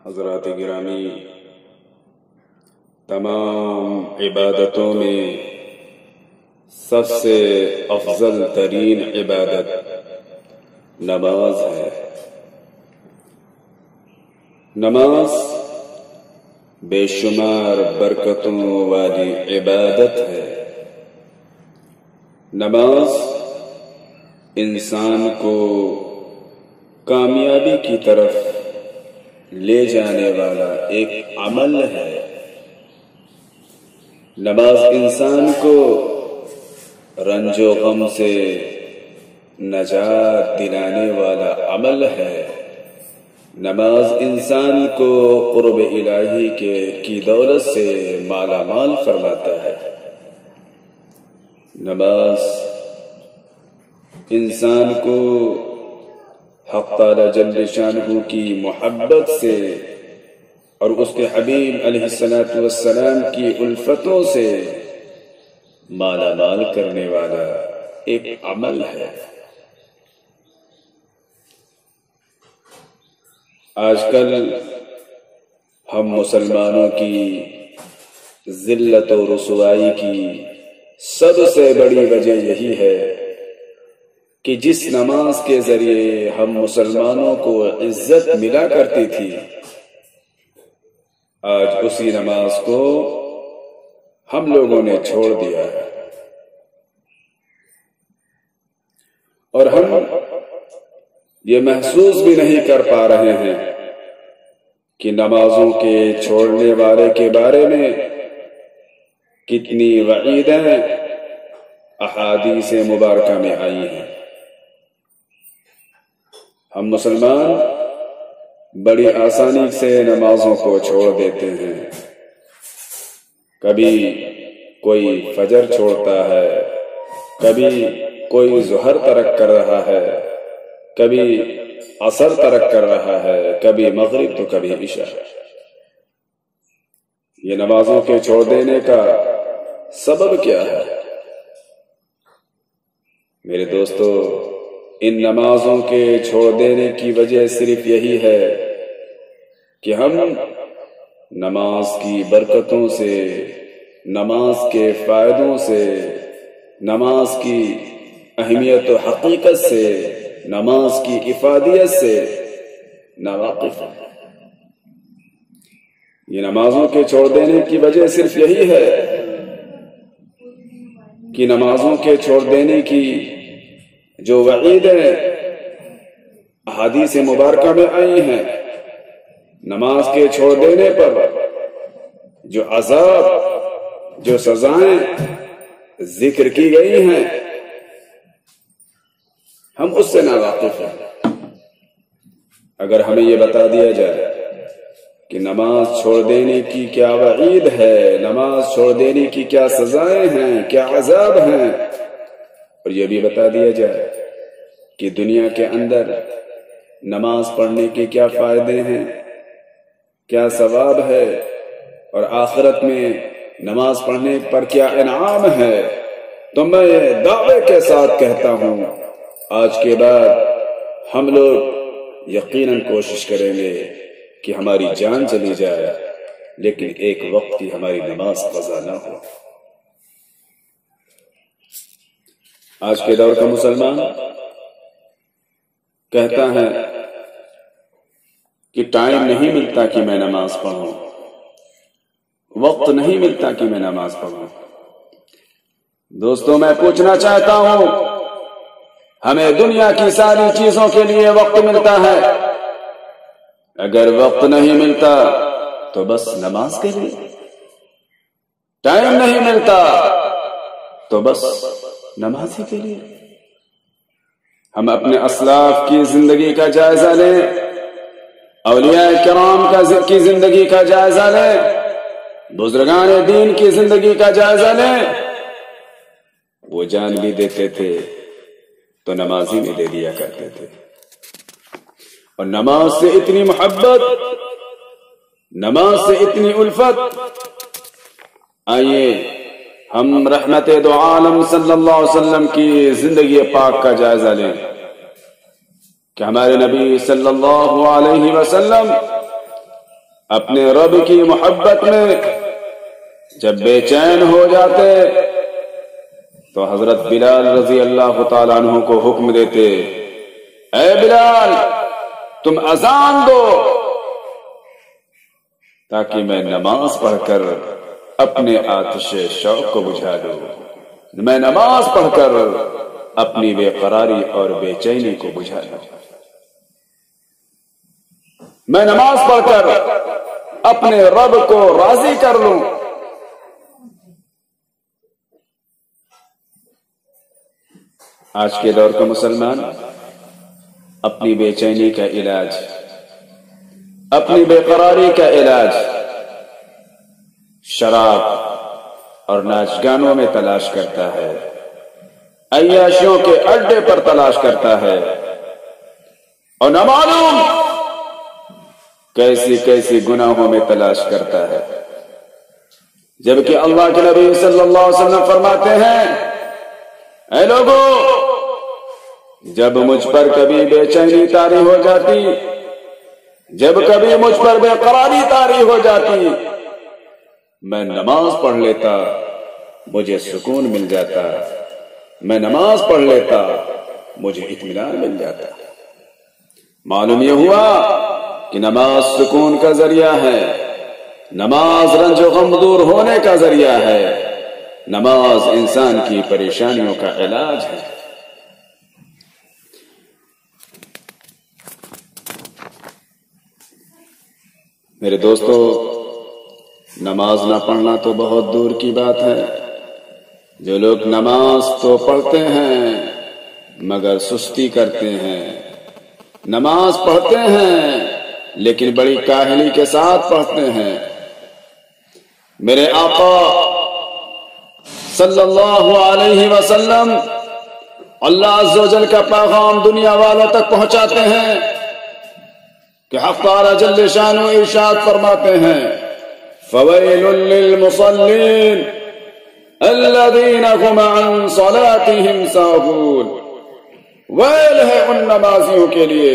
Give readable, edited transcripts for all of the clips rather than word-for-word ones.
حضرات گرامی، تمام عبادتوں میں سب سے افضل ترین عبادت نماز ہے۔ نماز بے شمار برکتوں والی عبادت ہے۔ نماز انسان کو کامیابی کی طرف لے جانے والا ایک عمل ہے۔ نماز انسان کو رنج و غم سے نجات دلانے والا عمل ہے۔ نماز انسان کو قرب الہی کی دولت سے مالا مال فرماتا ہے۔ نماز انسان کو حق تعالی جل شانہ کی محبت سے اور اس کے حبیب علیہ السلام کی الفتوں سے مالا مال کرنے والا ایک عمل ہے۔ آج کل ہم مسلمانوں کی ذلت و رسوائی کی سب سے بڑی وجہ یہی ہے کہ جس نماز کے ذریعے ہم مسلمانوں کو عزت ملا کرتی تھی، آج اسی نماز کو ہم لوگوں نے چھوڑ دیا ہے، اور ہم یہ محسوس بھی نہیں کر پا رہے ہیں کہ نمازوں کے چھوڑنے والے کے بارے میں کتنی وعیدیں احادیث مبارکہ میں آئی ہیں۔ ہم مسلمان بڑی آسانی سے نمازوں کو چھوڑ دیتے ہیں۔ کبھی کوئی فجر چھوڑتا ہے، کبھی کوئی ظہر ترک کر رہا ہے، کبھی عصر ترک کر رہا ہے، کبھی مغرب تو کبھی عشاء۔ یہ نمازوں کے چھوڑ دینے کا سبب کیا ہے؟ میرے دوستو، ان نمازوں کے چھوڑ دینے کی وجہ صرف یہی ہے کہ ہم نماز کی برکتوں سے، نماز کے فائدوں سے، نماز کی اہمیت و حقیقت سے، نماز کی افادیت سے ناواقف ہیں۔ یہ نمازوں کے چھوڑ دینے کی وجہ صرف یہی ہے کہ نمازوں کے چھوڑ دینے کی جو وعیدیں احادیث مبارکہ میں آئی ہیں، نماز کے چھوڑ دینے پر جو عذاب، جو سزائیں ذکر کی گئی ہیں، ہم اس سے ناواقف ہیں۔ اگر ہمیں یہ بتا دیا جائے کہ نماز چھوڑ دینے کی کیا وعید ہے، نماز چھوڑ دینے کی کیا سزائیں ہیں، کیا عذاب ہیں، اور یہ بھی بتا دیا جائے کہ دنیا کے اندر نماز پڑھنے کے کیا فائدے ہیں، کیا ثواب ہے، اور آخرت میں نماز پڑھنے پر کیا انعام ہے، تو میں دعوے کے ساتھ کہتا ہوں، آج کے بعد ہم لوگ یقیناً کوشش کریں گے کہ ہماری جان چلی جائے لیکن ایک وقت کی ہماری نماز قضا نہ ہو۔ آج کے دور کا مسلمان کہتا ہے کہ ٹائم نہیں ملتا کہ میں نماز پڑھوں، وقت نہیں ملتا کہ میں نماز پڑھوں۔ دوستوں، میں پوچھنا چاہتا ہوں، ہمیں دنیا کی ساری چیزوں کے لیے وقت ملتا ہے، اگر وقت نہیں ملتا تو بس نماز کے لیے، ٹائم نہیں ملتا تو بس نمازی کے لیے۔ ہم اپنے اسلاف کی زندگی کا جائزہ لیں، اولیاء کرام کی زندگی کا جائزہ لیں، بزرگان دین کی زندگی کا جائزہ لیں۔ وہ جان بھی دیتے تھے تو نمازی میں دے دیا کرتے تھے، اور نماز سے اتنی محبت، نماز سے اتنی الفت۔ آئیے ہم رحمت دو عالم صلی اللہ علیہ وسلم کی زندگی پاک کا جائزہ لیں کہ ہمارے نبی صلی اللہ علیہ وسلم اپنے رب کی محبت میں جب بے چین ہو جاتے تو حضرت بلال رضی اللہ تعالیٰ عنہ کو حکم دیتے، اے بلال تم اذان دو تاکہ میں نماز پڑھ کر اپنے آتش شوق کو بجھا دوں، میں نماز پڑھ کر اپنی بے قراری اور بے چینی کو بجھا دوں، میں نماز پڑھ کر اپنے رب کو راضی کر لوں۔ آج کے دور کا مسلمان اپنی بے چینی کا علاج، اپنی بے قراری کا علاج شراب اور ناچ گانوں میں تلاش کرتا ہے، عیاشیوں کے اڈے پر تلاش کرتا ہے، اور نہ معلوم کیسی کیسی گناہوں میں تلاش کرتا ہے، جبکہ اللہ کے نبی صلی اللہ علیہ وسلم فرماتے ہیں، اے لوگوں جب مجھ پر کبھی بے چینی طاری ہو جاتی، جب کبھی مجھ پر بے قراری طاری ہو جاتی، میں نماز پڑھ لیتا، مجھے سکون مل جاتا، میں نماز پڑھ لیتا، مجھے اطمینان مل جاتا۔ معلوم یہ ہوا کہ نماز سکون کا ذریعہ ہے، نماز رنج و غم دور ہونے کا ذریعہ ہے، نماز انسان کی پریشانیوں کا علاج ہے۔ میرے دوستو، نماز نہ پڑھنا تو بہت دور کی بات ہے۔ جو لوگ نماز تو پڑھتے ہیں مگر سستی کرتے ہیں، نماز پڑھتے ہیں لیکن بڑی کاہلی کے ساتھ پڑھتے ہیں۔ میرے آقا صلی اللہ علیہ وسلم اللہ عز و جل کا پیغام دنیا والوں تک پہنچاتے ہیں کہ حق تعالی جل شانہ ارشاد فرماتے ہیں، فویل للمصلین الذین هم عن صلاتهم ساہون، ویل ہے ان نمازیوں کے لیے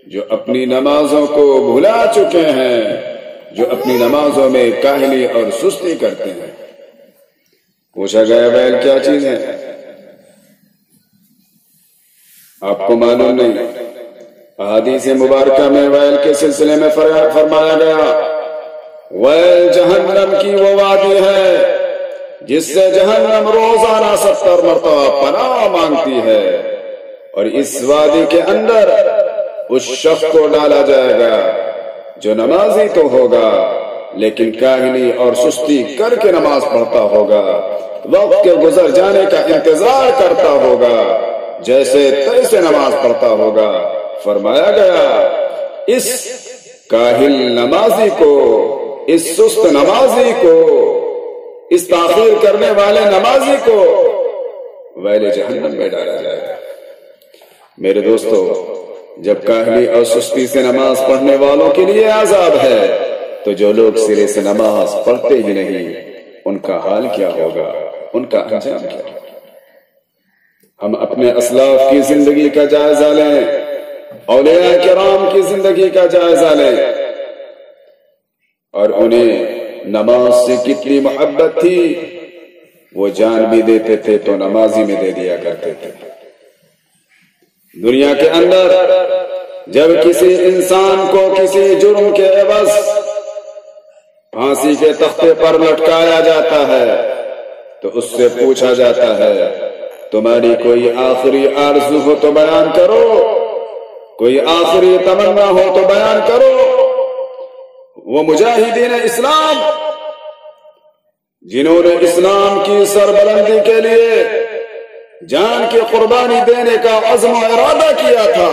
جو اپنی نمازوں کو بھلا چکے ہیں، جو اپنی نمازوں میں کاہلی اور سستی کرتے ہیں۔ پوچھا گیا ویل کیا چیز ہے؟ آپ کو معلوم نہیں؟ احادیث مبارکہ میں ویل کے سلسلے میں فرمایا گیا، ویل جہنم کی وہ وادی ہے جس سے جہنم روزانہ 70 مرتبہ پناہ مانگتی ہے، اور اس وادی کے اندر اس شخص کو ڈالا جائے گا جو نمازی تو ہوگا لیکن کاہلی اور سستی کر کے نماز پڑھتا ہوگا، وقت کے گزر جانے کا انتظار کرتا ہوگا، جیسے تیسے نماز پڑھتا ہوگا۔ فرمایا گیا اس کاہل نمازی کو، اس سست نمازی کو، اس تاخیر کرنے والے نمازی کو ویل جہنم میں ڈالا جائے گا۔ میرے دوستو، جب کاہلی اور سستی سے نماز پڑھنے والوں کے لیے عذاب ہے تو جو لوگ سرے سے نماز پڑھتے ہی نہیں ان کا حال کیا ہوگا، ان کا انجام کیا ہوگا؟ ہم اپنے اسلاف کی زندگی کا جائزہ لیں، اولیاء کرام کی زندگی کا جائزہ لیں، اور انہیں نماز سے کتنی محبت تھی، وہ جان بھی دیتے تھے تو نمازی میں دے دیا کرتے تھے۔ دنیا کے اندر جب کسی انسان کو کسی جرم کے عوض پھانسی کے تختے پر لٹکایا جاتا ہے تو اس سے پوچھا جاتا ہے، تمہاری کوئی آخری آرزو ہو تو بیان کرو، کوئی آخری تمنا ہو تو بیان کرو۔ وہ مجاہدین اسلام جنہوں نے اسلام کی سربلندی کے لیے جان کی قربانی دینے کا عزم و ارادہ کیا تھا،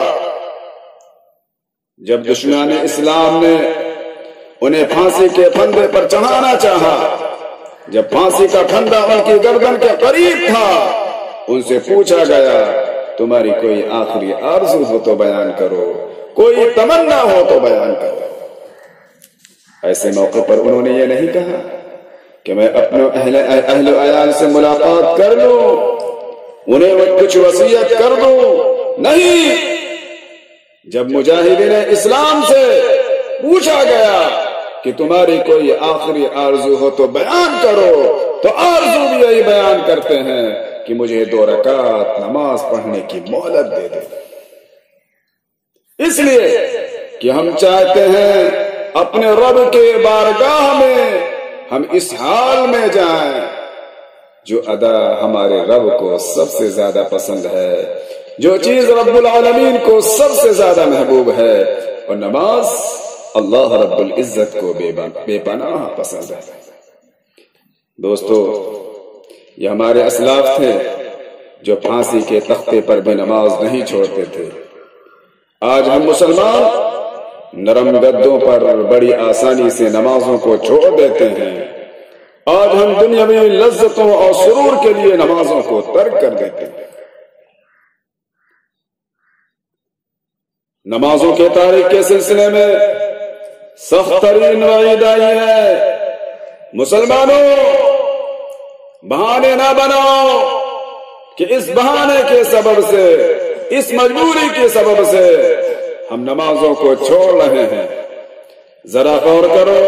جب دشمنان اسلام نے انہیں پھانسی کے پھندے پر چڑھانا چاہا، جب پھانسی کا پھندا ان کی گردن کے قریب تھا، ان سے پوچھا گیا تمہاری کوئی آخری آرزو ہو تو بیان کرو، کوئی تمنا ہو تو بیان کرو۔ ایسے موقع پر انہوں نے یہ نہیں کہا کہ میں اپنے اہل و عیال سے ملاقات کر لوں، انہیں کچھ وصیت کر دوں، نہیں۔ جب مجاہدین اسلام سے پوچھا گیا کہ تمہاری کوئی آخری آرزو ہو تو بیان کرو، تو آرزو بھی یہی بیان کرتے ہیں کہ مجھے 2 رکعت نماز پڑھنے کی مہلت دے دے، اس لیے کہ ہم چاہتے ہیں اپنے رب کے بارگاہ میں ہم اس حال میں جائیں جو ادا ہمارے رب کو سب سے زیادہ پسند ہے، جو چیز رب العالمین کو سب سے زیادہ محبوب ہے، اور نماز اللہ رب العزت کو بے پناہ پسند ہے۔ دوستو، یہ ہمارے اسلاف تھے جو پھانسی کے تختے پر بھی نماز نہیں چھوڑتے تھے۔ آج ہم مسلمان نرم گدوں پر بڑی آسانی سے نمازوں کو چھوڑ دیتے ہیں۔ آج ہم دنیاوی لذتوں اور سرور کے لیے نمازوں کو ترک کر دیتے ہیں۔ نمازوں کے تاریخ کے سلسلے میں سخت ترین وعید آئی ہے۔ مسلمانوں، بہانے نہ بناؤ کہ اس بہانے کے سبب سے، اس مجبوری کے سبب سے ہم نمازوں کو چھوڑ رہے ہیں۔ ذرا غور کرو،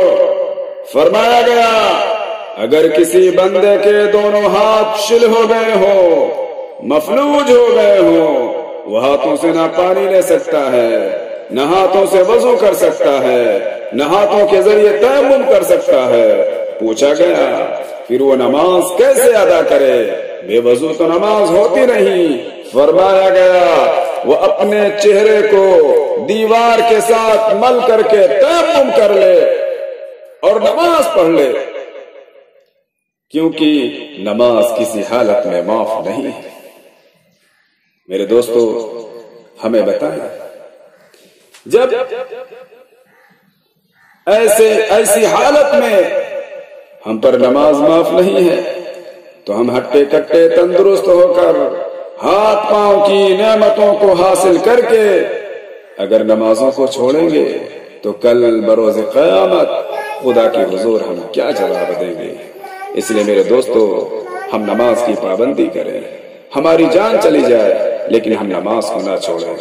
فرمایا گیا اگر کسی بندے کے دونوں ہاتھ شل ہو گئے ہوں، مفلوج ہو گئے ہوں، وہ ہاتھوں سے نہ پانی لے سکتا ہے، نہ ہاتھوں سے وضو کر سکتا ہے، نہ ہاتھوں کے ذریعے تیمم کر سکتا ہے۔ پوچھا گیا پھر وہ نماز کیسے ادا کرے؟ بے وضو تو نماز ہوتی نہیں۔ فرمایا گیا وہ اپنے چہرے کو دیوار کے ساتھ مل کر کے تیمم کر لے اور نماز پڑھ لے، کیونکہ نماز کسی حالت میں معاف نہیں ہے۔ میرے دوستو، ہمیں بتائیں، جب ایسی حالت میں ہم پر نماز معاف نہیں ہے تو ہم ہٹے کٹے تندرست ہو کر ہاتھ پاؤں کی نعمتوں کو حاصل کر کے اگر نمازوں کو چھوڑیں گے تو کل بروز قیامت خدا کے حضور ہم کیا جواب دیں گے؟ اس لیے میرے دوستو، ہم نماز کی پابندی کریں، ہماری جان چلی جائے لیکن ہم نماز کو نہ چھوڑیں۔